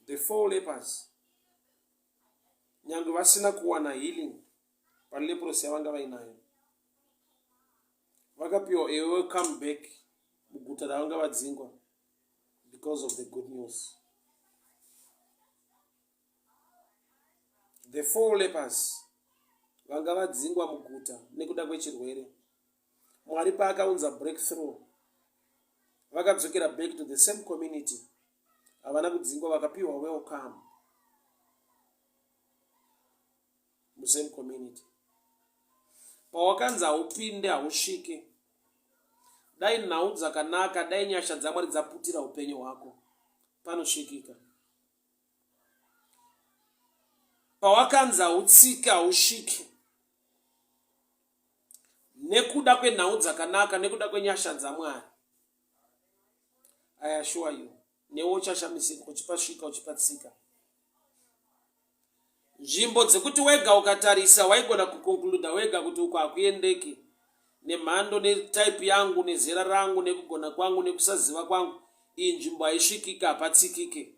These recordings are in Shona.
The 4 lepers, nyange vasina kuwana healing paleprosi yavanga vainayo, vakapiwa a welcome back muguta ravanga vadzingwa because of the good news. The 4 lepers vanga vadzingwa muguta nekuda kwechirwere. Mwari paakaunza breakthrough, vakadzokera back to the same community. Havana kudzingwa, vakapiwa welcome mu same community. Pawakanzi haupinde hausvike, dai nhau dzakanaka, dai nyasha dzaMwari dzaputira upenyu hwako, panosvikika. Pawakanzi hautsike hausvike, nekuda kwenhau dzakanaka, nekuda kwenyasha dzaMwari, I assure you, newe uchashamisika uchipasvika uchipatsika. Nzvimbo dzekuti wega ukatarisa waigona kukonkluda wega kuti uko hakuendeki nemhando netype yangu nezera rangu nekugona kwangu nekusaziva kwangu, iyi nzvimbo haisvikika hapatsikike.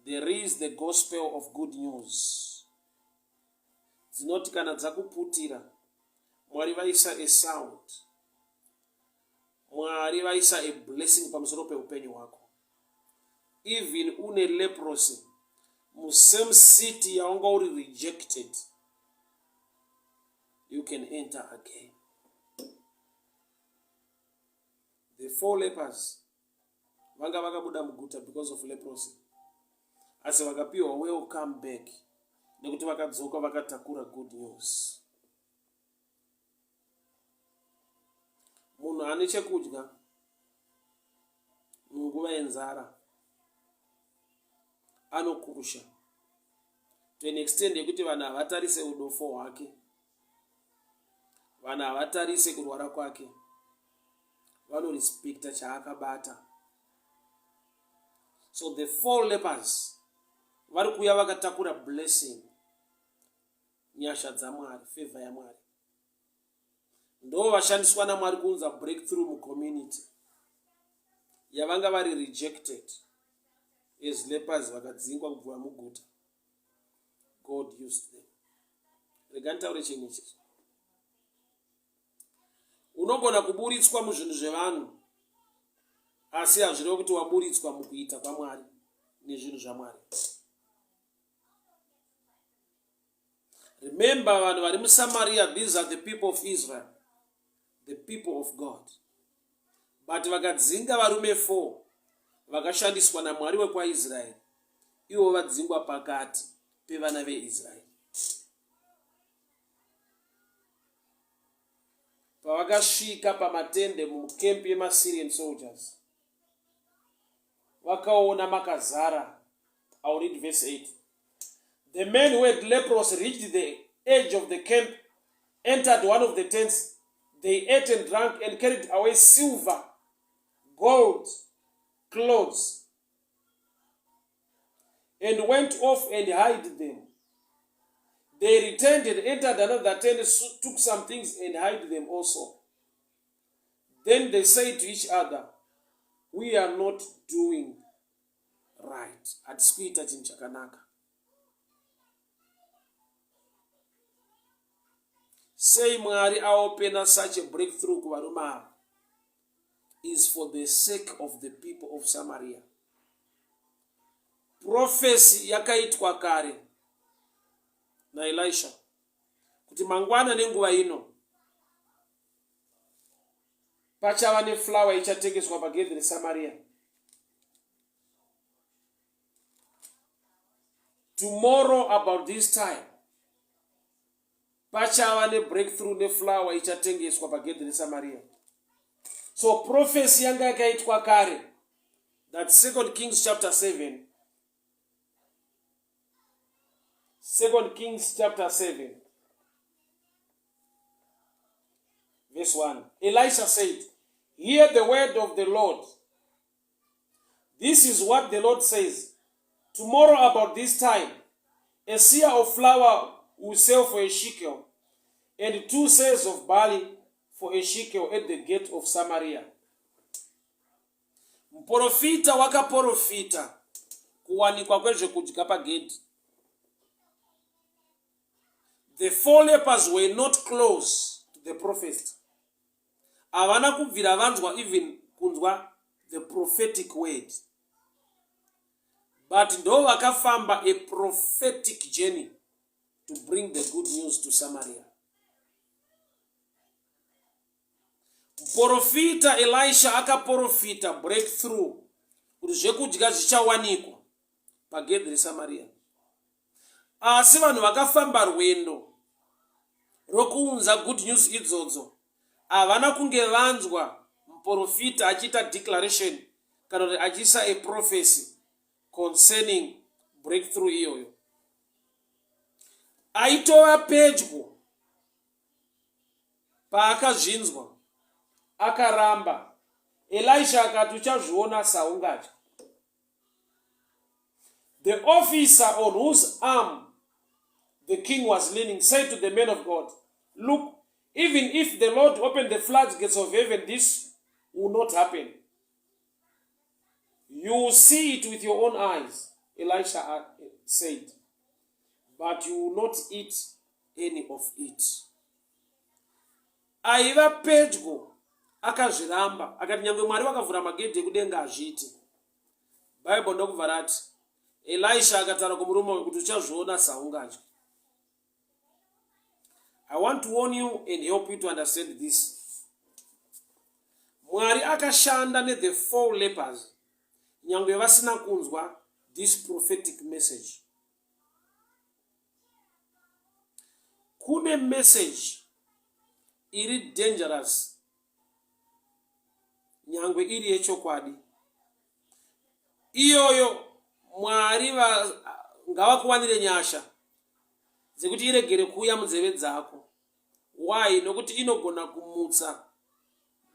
There is the gospel of good news. Dzinoti kana dzakuputira, Mwari vaisa a sound, Mwari vaisa a blessing pamusoro peupenyu hwako. Even une leprosy, mu same city yaunga uri rejected, you can enter again. The 4 lepers vanga vakabuda muguta because of leprosy, asi vakapiwa welcome back nekuti vakadzoka vakatakura good news. Munhu ane chekudya munguva yenzara anokusha to an extent yekuti vanhu havatarise udofo hwake, vanhu havatarise kurwara kwake, vanorespekta chaakabata. So the 4 lepers vari kuuya vakatakura blessing, nyasha dzaMwari, favor yaMwari. Ndo vashandiswa naMwari kuunza breakthrough mucommunity yavanga vari rejected as lepers, vakadzingwa kubva muguta. God used them. Rega nditaure chinhu ichi. Unogona kuburitswa muzvinhu zvevanhu, asi hazvirevi kuti waburitswa mukuita kwaMwari nezvinhu zvaMwari. Remember, vanhu vari muSamaria, these are the people of Israel, the people of God. But vakadzinga varume 4 vakashandiswa naMwari wekwaIsraeri, ivo vadzingwa pakati pevana veIsraeri. Pavakasvika pamatende mukempi yemaSyrian soldiers, vakaona makazara. I'll read verse 8. The men who had leprosy reached the edge of the camp, entered one of the tents. They ate and drank and carried away silver, gold, clothes, and went off and hid them. They returned and entered another tent, took some things and hid them also. Then they said to each other, we are not doing right. Hatisikuita chinhu chakanaka. Say Mwari aopena such a breakthrough kuvarume ava is for the sake of the people of Samaria. Prophecy yakaitwa kare na Elisha kuti mangwana nenguva ino pachava neflower ichatengeswa pagedhi reSamaria. Tomorrow about this time pachava nebreakthrough neflower ichatengeswa pagedhi reSamaria. So prophecy yanga yakaitwa kare, that 2 Kings chapter 7. 2 Kings chapter 7 verse 1. Elisha said, hear the word of the Lord. This is what the Lord says. Tomorrow about this time, a seah of flour will sell for a shekel, and 2 seahs of barley for a shekel at the gate of Samaria. Mprofita wakaprofita kuwanikwa kwezvekudya pagedhi. The 4 lepers were not close to the prophet. Havana kubvira vanzwa even kunzwa the prophetic word. But ndo vakafamba a prophetic journey to bring the good news to Samaria. Profita Elisha akaprofita breakthrough kuti zvekudya zvichawanikwa pagedhi reSamaria. Asi vanhu vakafamba rwendo rokuunza good news idzodzo havana kunge vanzwa muprofita achiita declaration kana kuti achiisa a prophecy concerning breakthrough iyoyo. Aitova pedyo paakazvinzwa akaramba. Elisha akati uchazviona saungatya. The officer on whose arm the king was leaning said to the men of God, look, even if the Lord opened the floodgates of heaven, this will not happen. You will see it with your own eyes, Elisha said, but you will not eat any of it. Aiva pedyo akazviramba akati nyangwe Mwari vakavhura magedhi ekudenga hazviiti. Bible ndokubva rati Elisha akataura kumurume kuti uchazviona saungatya. I want to warn you and help you to understand this. Mwari akashanda the 4 lepers nyangwe vasina kunzwa this prophetic message. Kune message iri dangerous nyangwe iri yechokwadi. Iyoyo Mwari ngavakuwanire nyasha dzekuti iregere kuuya munzeve dzako. Why? Nokuti inogona kumutsa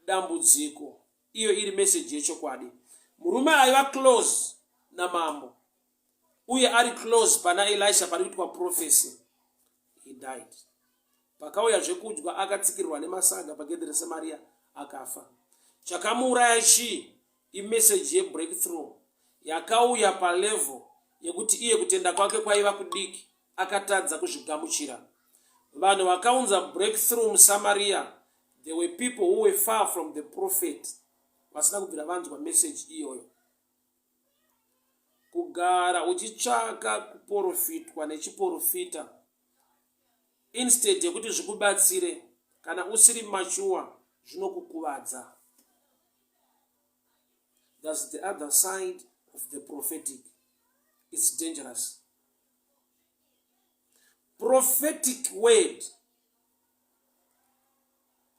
dambudziko. Iyo iri message yechokwadi. Murume aiva close namambo uye ari close pana Elisha pari kuitwa prophecy. He died. Pakauya zvekudya akatsikirwa nemasaga pagedhi reSamaria akafa. Chakamuuraya chii? Imessage yebreakthrough yakauya palevel yekuti iye kutenda kwake kwaiva kudiki, akatadza kuzvigamuchira. Vanhu vakaunza breakthrough muSamaria, there were people who were far from the prophet, vasina kubvira vanzwa message iyoyo. Kugara uchitsvaka kuprofitwa nechiprofita instead yekuti zvikubatsire kana usiri mature zvinokukuvadza. That's the other side of the prophetic. It's dangerous. Prophetic word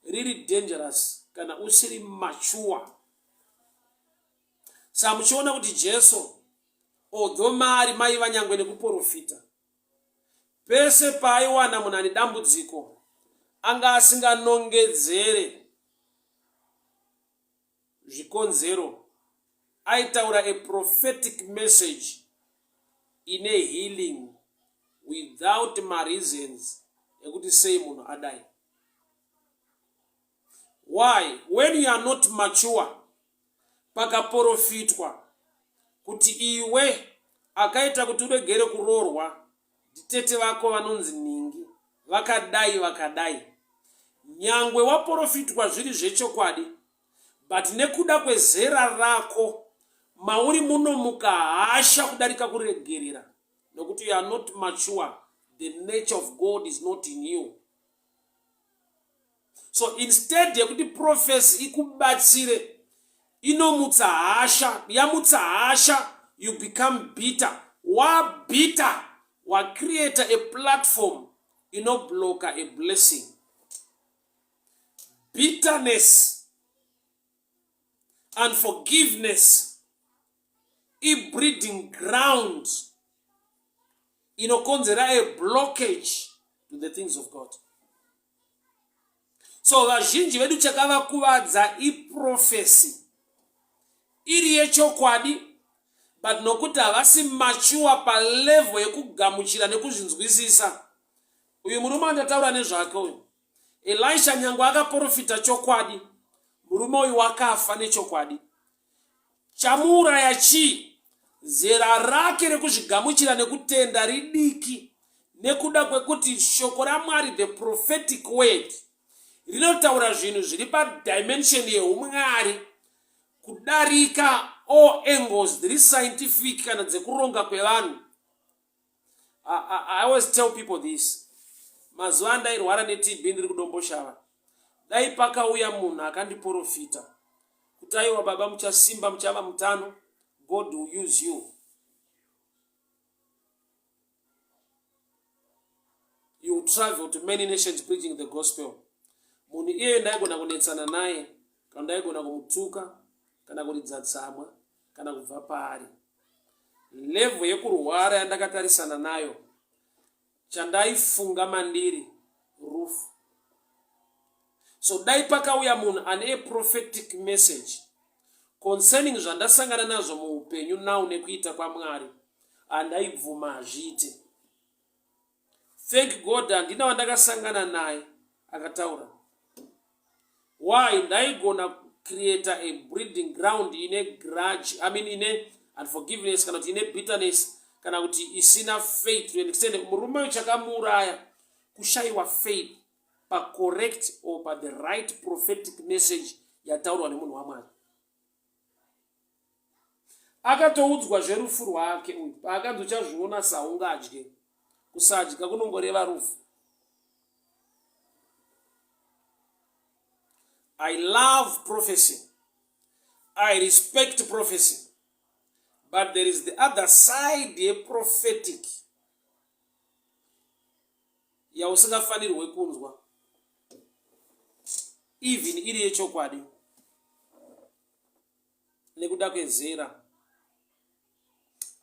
really dangerous kana usiri mature. Samuchiona kuti Jesu although mari maiva nyangwe nekuprofita, pese paaiwana munhu ane dambudziko anga asinganongedzere zvikonzero, aitaura a prophetic message in a healing without reasons ekuti sei munhu adai. Why? When you are not mature, pakaprofitwa kuti iwe akaita kuti uregere kuroorwa nditete vako vanonzi ningi vakadai, nyangwe waprofitwa zviri zvechokwadi, but nekuda kwezera rako mauri munomuka hasha kudarika kuregerera nokuti you are not mature. The nature of God is not in you. So instead yekuti prophecy ikubatsire, inomutsa hasha, yamutsa hasha, you become bitter. Wa bitter, wa create a platform inoblock a blessing. Bitterness and forgiveness i breeding ground inokonzera a blockage to the things of God. So vazhinji vedu chakavakuvadza i prophecy iri yechokwadi, but nokuti havasi mature palevel yekugamuchira nekuzvinzwisisa. Uyu murume andataura nezvake uyu. Elisha nyangwe akaprofita chokwadi, murume uyu wakafa nechokwadi. Chamuuraya chii? zera rake rekuzvigamuchira nekutenda ridiki, nekuda kwekuti shoko raMwari, the prophetic word, rinotaura zvinhu zviri padimension yeumwari kudarika all angles dziri scientific kana dzekuronga kwevanhu. I always tell people this. Mazuva andairwara neTB ndiri kudomboshava, dai pakauya munhu akandiprofita kuti aiwa baba muchasimba, muchava mutano, God will use you. You will travel to many nations preaching the gospel. Munhu iye ndaigona kunetsana naye, kana ndaigona kumutuka, kana kuridza tsamwa, kana kubva paari. Level yekurwara yandakatarisana nayo, chandaifunga mandiri rufu. So dai pakauya munhu ane prophetic message concerning zvandasangana nazvo muupenyu now nekuita kwaMwari, andaibvuma azviite. Thank God handina wandakasangana naye akataura. Why? Ndaigona create a breeding ground ine grudge, ine unforgiveness, kana kuti ine bitterness, kana kuti isina faith to an extent. Murume uyu chakamuuraya kushaiwa faith pa correct or pa the right prophetic message yataurwa nemunhu waMwari. Akatoudzwa zverufu rwake uyu, paakazviona saungadye. Kusadya kunongoreva rufu. I love prophecy. I respect prophecy. But there is the other side, the prophetic. Yausingafanirwe kunzwa. Even iri yechokwadi. Nekuda kwezera.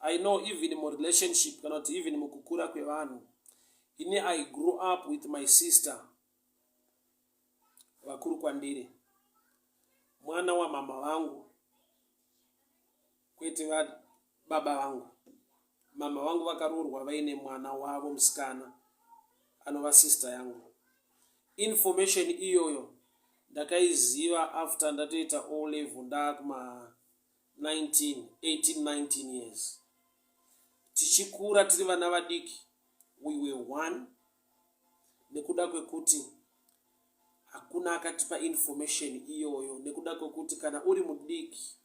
I know even in my relationship, cannot even mukukura kwevanhu. I grew up with my sister. Vakuru kwandiri. Mwana wa mama wangu. Kwete baba wangu. Mama wangu vakarurwa vaine mwana wavo musikana anova sister yangu. Information iyoyo ndakaiziva after ndatoita O level ndakuma 18-19 years. Tichikura tiri vana vadiki, we were one. Nekuda kwekuti hakuna akatipa information iyoyo. Nekuda kwekuti kana uri mudiki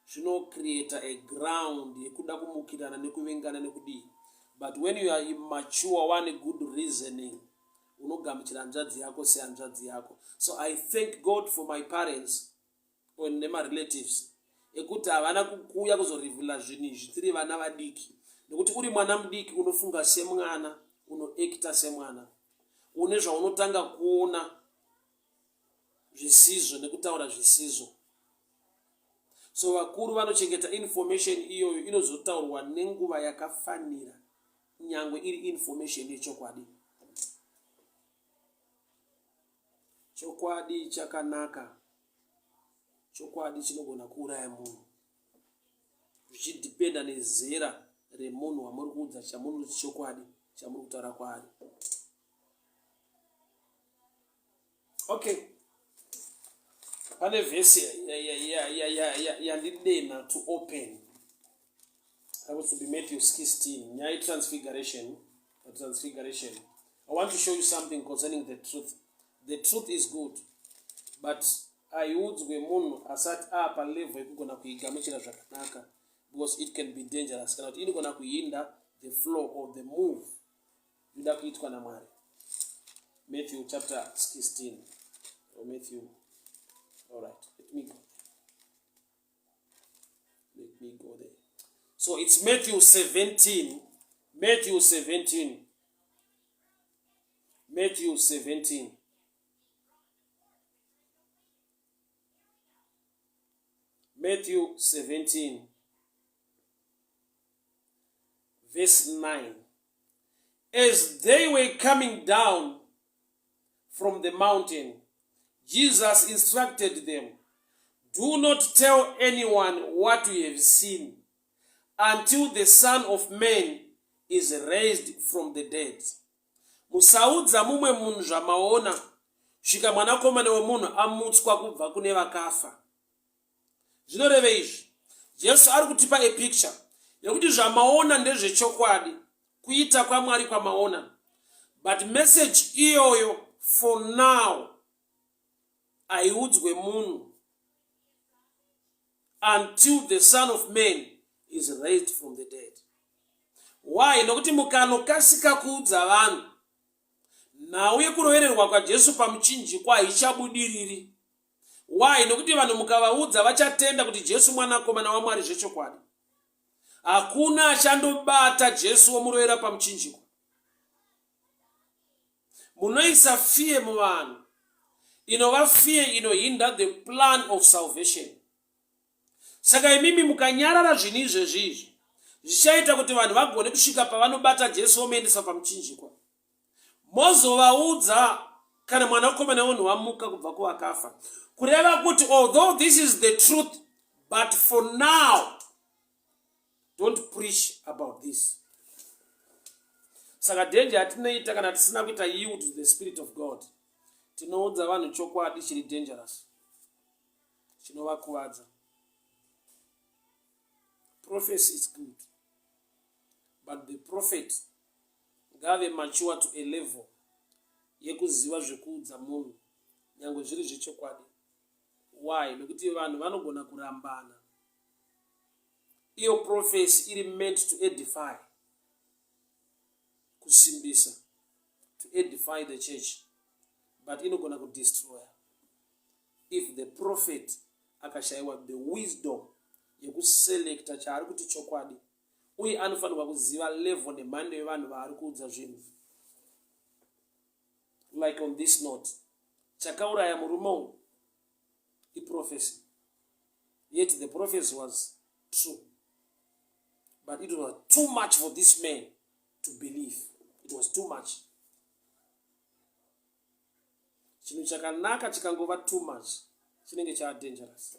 zvino create a ground yekuda kumukirana nekuvengana nekudii. But when you are immature, one good reasoning, unogamuchira hanzvadzi yako sehanzvadzi yako. So I thank God for my parents and my relatives. Ekuti havana kukuya kuzorivila zvinhu izvi tiri vana vadiki. Nekuti uri mwana mudiki unofunga semwana, unoekita semwana. Une zvaunotanga kuona zvisizvo nekutaura zvisizvo. So vakuru vanochengeta information iyoyo inozotaurwa nenguva yakafanira, nyangwe iri information yechokwadi. Chokwadi chakanaka. Chokwadi chinogona kuuraya munhu. Zvichidependa nezera remunhu wamuri kuudza chamunhu chokwadi chamuri kutaura kwaari. Okay. Pane vhesi yandidena to open. That was to be Matthew 16. Nyaya transfiguration. I want to show you something concerning the truth. The truth is good. But aiudzwe munhu asati apa level yekugona kuigamuchira zvakanaka, because it can be dangerous. Kana kuti inogona kuhinda the flow or the move yoda kuitwa naMwari. Matthew chapter 16. Or Matthew. All right, let me go there. So it's Matthew 17. Matthew 17. Matthew 17. Matthew 17. Verse 9. As they were coming down from the mountain, Jesus instructed them, "Do not tell anyone what you have seen until the Son of Man is raised from the dead." Musaudza mumwe munhu zvamaona svika mwanakomana wemunhu amutswa kubva kune vakafa. Zvinoreva izvi Jesu ari kutipa a picture yekuti zvamaona ndezvechokwadi, kuita kwaMwari kwamaona, but message iyoyo for now haiudzwe munhu until the Son of Man is raised from the dead. Why? Nokuti mukanokasika kuudza vanhu nhau yekurovererwa kwaJesu pamuchinjikwa haichabudiriri. Why? Nokuti vanhu mukavaudza vachatenda kuti Jesu mwanakomana waMwari zvechokwadi. Hakuna achandobata Jesu womurovera pamuchinjikwa. Munoisa fear muvanhu, inova fear inohinda the plan of salvation. Saka imimi mukanyarara zvinhu izvezvizvi zvichaita kuti vanhu vagone kusvika pavanobata Jesu vomuendesa pamuchinjikwa. Mozovaudza kana mwanakomana wenyu wamuka kubva kuvakafa, kureva kuti although this is the truth, but for now don't preach about this. Saka danger atinoita kana tisina kuita yield to the Spirit of God, tinoudza vanhu chokwadi chiri dangerous, chinovakuwadza. Prophecy is good, but the prophet ngave mature to a level yekuziva zvekuudza munhu nyangwe zviri zvechokwadi. Why? Nokuti vanhu vanogona kurambana. Iyo prophecy iri meant to edify, kusimbisa, to edify the church, but inogona kudestroy if the prophet akashaiwa the wisdom yekuselecta chaari kuti chokwadi, uye anofanirwa kuziva level nemhando yevanhu vaari kuudza zvinhu. Like on this note, chakauraya murume uyu prophecy, yet the prophecy was true, but it was too much for this man to believe. It was too much. Chinhu chakanaka chikangova too much chinenge cha dangerous.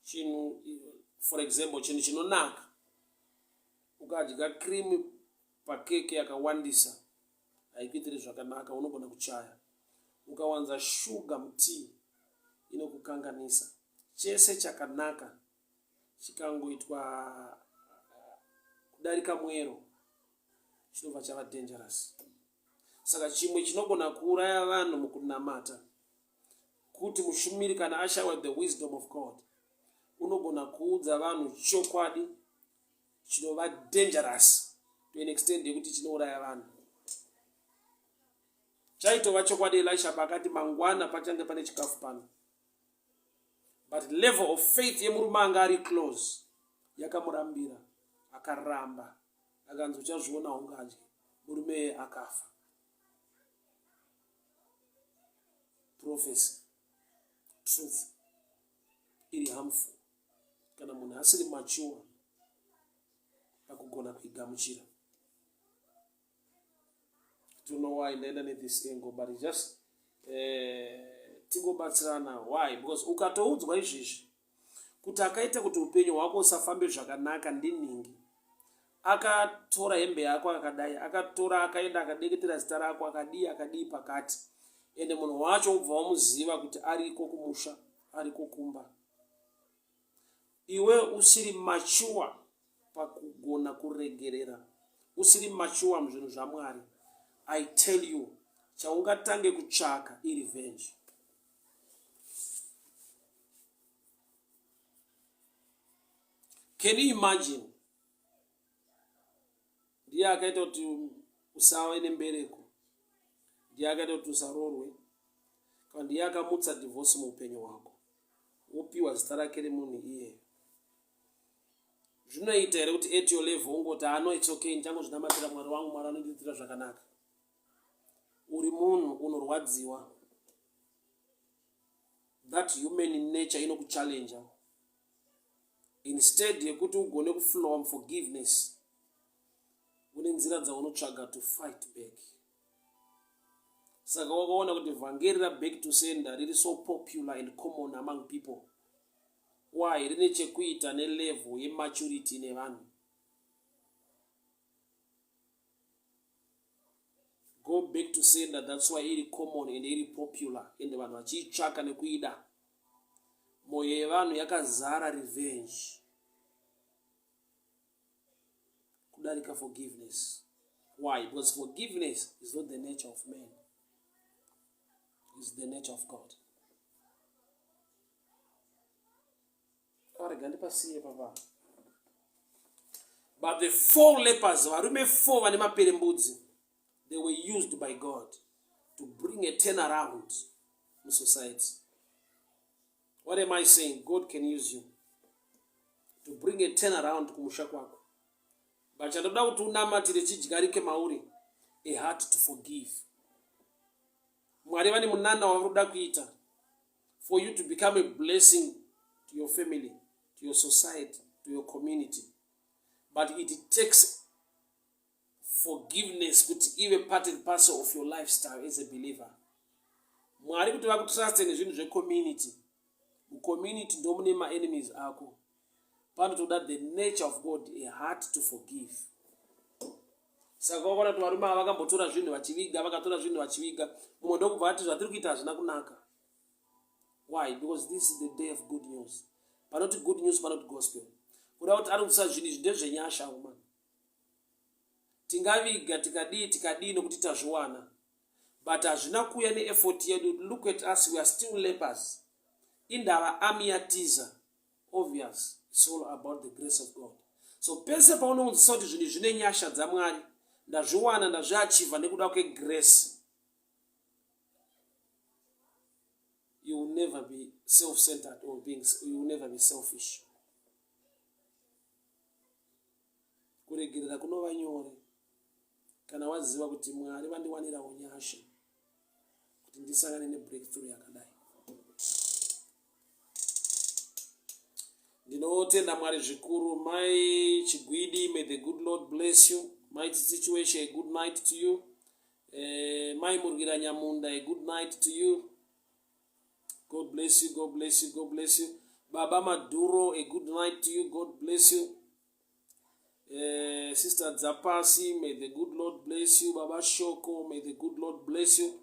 Chinhu, for example, chinhu chinonaka ukadya cream pakeke yakawandisa haikuitiri zvakanaka, unogona kuchaya. Ukawanza shuga mutii inokukanganisa. Chese chakanaka chikangoitwa kudarika mwero chinobva chava dangerous. Saka chimwe chinogona kuuraya vanhu mukunamata kuti mushumiri kana ashawa the wisdom of God, unogona kuudza vanhu chokwadi chinova dangerous to an extent yekuti chinouraya vanhu. Chaitova chokwadi Elisha pakati mangwana pachange pane chikafu pano, but level of faith yemurume anga ari close yakamurambira, akaramba, akanzi uchazviona ungadye, murume akafa. Prophecy, truth, iri harmful kana munhu asiri mature pakugona kuigamuchira. I don't know why ndaenda this angle, but it just tingobatsirana. Why? Because ukatoudzwa izvizvi kuti akaita kuti upenyu hwako usafambe zvakanaka ndiningi, akatora hembe yako akadai, akatora akaenda akadeketera zita rako akadii pakati, ende munhu wacho ubva wamuziva kuti ariko kumusha, ariko kumba, iwe usiri mature pakugona kuregerera, usiri mature muzvinhu zvaMwari, I tell you, chaungatange kutsvaka revenge. Can you imagine? Ndiye akaita kuti usawe nembereko, ndiye akaita kuti usarorwe, kana ndiye akamutsa divorce muupenyu hwako, wopiwa zita rake remunhu iye. Zvinoita here kuti at your level ungoti no, it's okay, ndichangozvinamatira Mwari wangu, Mwari anondiitira zvakanaka. Uri munhu unorwadziwa. That human nature inokuchallenge. Instead yekuti ugone kuflow forgiveness, une nzira dzaunotsvaga to fight back. Saka wakaona kuti vhangeri back to sender riri so popular and common among people. Why? Rine chekuita nelevel yematurity nevanhu. Go back to sender, that's why iri common and iri popular, and vanhu vachiitsvaka nekuida. mwoyo yevanhu yakazara revenge kudarika forgiveness. Why? Because forgiveness is not the nature of man. It's the nature of God. But the 4 lepers, varume 4 vane maperembudzi, they were used by God to bring a turnaround in society. What am I saying? God can use you to bring a turnaround kumusha kwako. But chandoda kuti unamatire chidyarike mauri, a heart to forgive. Mwari vane munana waruda kuita for you to become a blessing to your family, to your society, to your community. But it takes forgiveness kuti ive part and parcel of your lifestyle as a believer. Mwari kuti vakutrust nezvinhu zve-community. Community ndo mune ma-enemies ako. Panotoda the nature of God, a heart to forgive. Saka wakona kuti varume ava vakambotora zvinhu vachiviga, vakatora zvinhu vachiviga. Mumwe ndokubva ati zvatiri kuita hazvina kunaka. Why? Because this is the day of good news. Panoti good news, panoti gospel. Kuda kuti ari kusa zvinhu izvi ndezvenyasha uma. Tingaviga tikadii nokuti tazviwana. But hazvina kuuya ne-effort yedu. Look at us, we are still lepers. Indava army yatiza. Obvious. It's all about the grace of God. So pese paunounzisa kuti zvinhu zvine nyasha dzaMwari, ndazviwana ndazviachiva nekuda kwegrace, you will never be self-centered or you will never be selfish. Kuregerera kunova nyore kana waziva kuti Mwari vandiwanirawo nyasha kuti ndisangane nebreakthrough yakadai. Ndinotenda Mwari zvikuru. My Chigwidi, may the good Lord bless you. My situation, a good night to you. My Murgira Nyamunda, a good night to you. God bless you, God bless you, God bless you. Baba Maduro, a good night to you. God bless you. Sister Zapasi, may the good Lord bless you. Baba Shoko, may the good Lord bless you.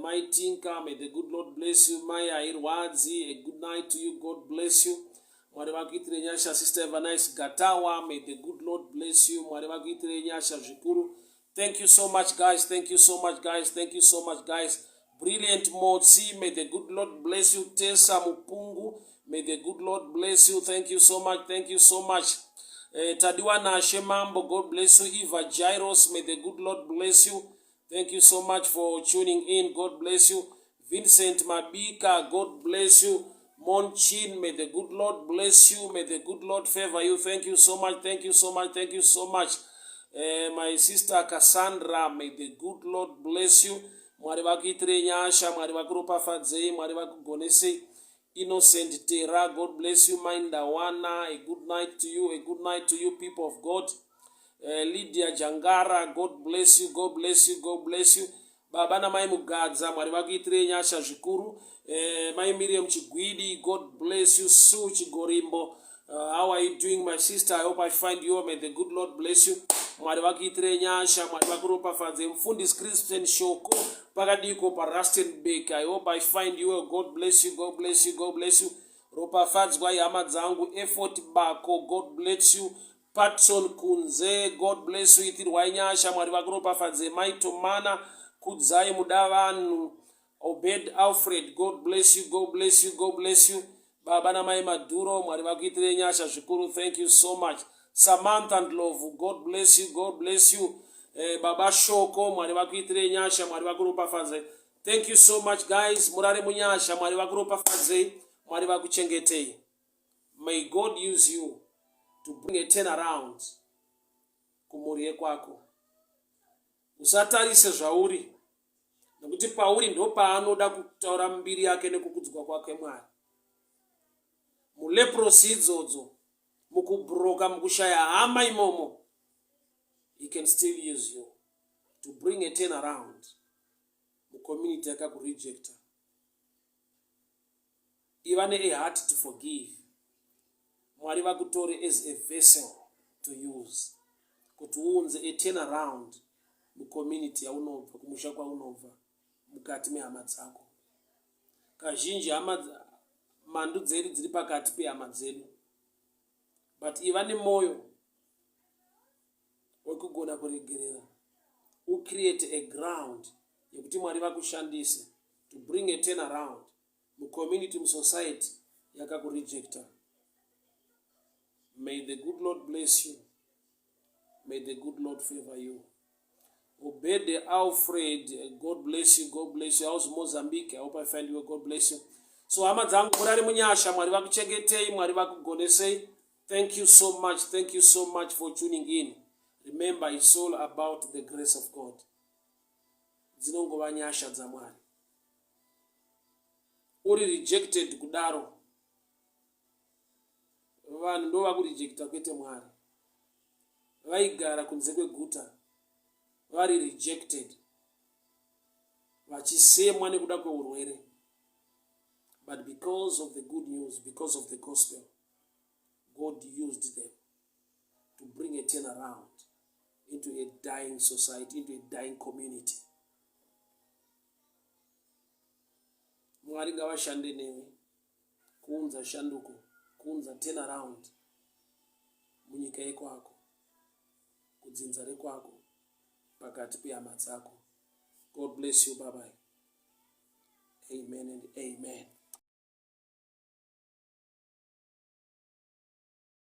My Tinka, may the good Lord bless you. My Airwadzi, a good night to you. God bless you. Mwariwakitire nyasha Sister Evangelist Gatawa, may the good Lord bless you. Mwariwakitire nyasha Jikuru. Thank you so much, guys. Thank you so much, guys. Thank you so much, guys. Brilliant Motsi, may the good Lord bless you. Tessa Mupungu, may the good Lord bless you. Thank you so much. Thank you so much. Tadiwana Shemambo, God bless you. Eva Jairos, may the good Lord bless you. Thank you so much for tuning in. God bless you. Vincent Mabika, God bless you. Monchin, may the good Lord bless you. May the good Lord favor you. Thank you so much. Thank you so much. Thank you so much. My sister Cassandra, may the good Lord bless you. Mwari vakitire nyasha, mwari vakuropafadzei, mwari vakugonesei. Innocent Tera, God bless you. Mindawana, a good night to you. A good night to you, people of God. Lydia Jangara, God bless you. God bless you. God bless you. Baba na mai Mugadza, mwari vakitire nyasha zvikuru. My Miriam Chigwidi, God bless you. Su Chigorimbo, how are you doing, my sister? I hope I find you. May the good Lord bless you. Mwari vakitire nyasha, mwari vakuropafadze. Mfundisi Christian Shoko, pakadiko pa Rustenburg. I hope I find you. God bless you. God bless you. God bless you. Ropafadzwa yama dzangu. Effort Bako, God bless you. Patson Kunze, God bless you. Itirwa nyasha, mwari vakuropafadze. Maito Mana, Kudzai Mudavanu. Obed Alfred, God bless you, God bless you, God bless you. Baba na mai Maduro, mwari vakitire nyasha zvikuru. Thank you so much. Samantha and Love, God bless you, God bless you. Baba Shoko, mwari vakitire nyasha, mwari vakuropafadze. Thank you so much, guys. Murare munyasha, mwari vakuropafadze, mwari vakuchengetei. May God use you to bring a turnaround kumuri kwako. Usatarise zvauri. Nokuti pauri ndo paanoda kutaura mbiri yake nekukudzwa kwake Mwari. Muleprosi idzodzo, mukubroka, mukushaya hama imomo, he can still use you to bring a turnaround mucommunity yakakurejecta. Iva ne a heart to forgive. Mwari vakutore as a vessel to use kuti uunze a turnaround mucommunity yaunobva, kumusha kwaunobva, mukati mehama dzako. Kazhinji mandu dzedu dziri pakati pehama dzedu, but iva nemwoyo wekugona kuregerera. Ucreate a ground yekuti Mwari vakushandise to bring a turn around mucommunity, musociety yakakurejecta. May the good Lord bless you. May the good Lord favor you. Obede Alfred, God bless you, God bless you. How's Mozambique? I hope I find you. God bless you. So hama dzangu murari munyasha, Mwari vakuchengetei, Mwari vakugonesei. Thank you so much. Thank you so much for tuning in. Remember, it's all about the grace of God. Dzinongova nyasha dzaMwari. Uri rejected kudaro, vanhu ndo vakurejecta kwete Mwari. Vaigara kunze kweguta vari rejected, vachisemwa nekuda kweurwere, but because of the good news, because of the gospel, God used them to bring a turnaround into a dying society, into a dying community. Mwari ngavashande newe kuunza shanduko, kuunza turnaround munyika yekwako, kudzinza rekwako, pakati pehama dzako. God bless you. Bye bye. Amen and amen.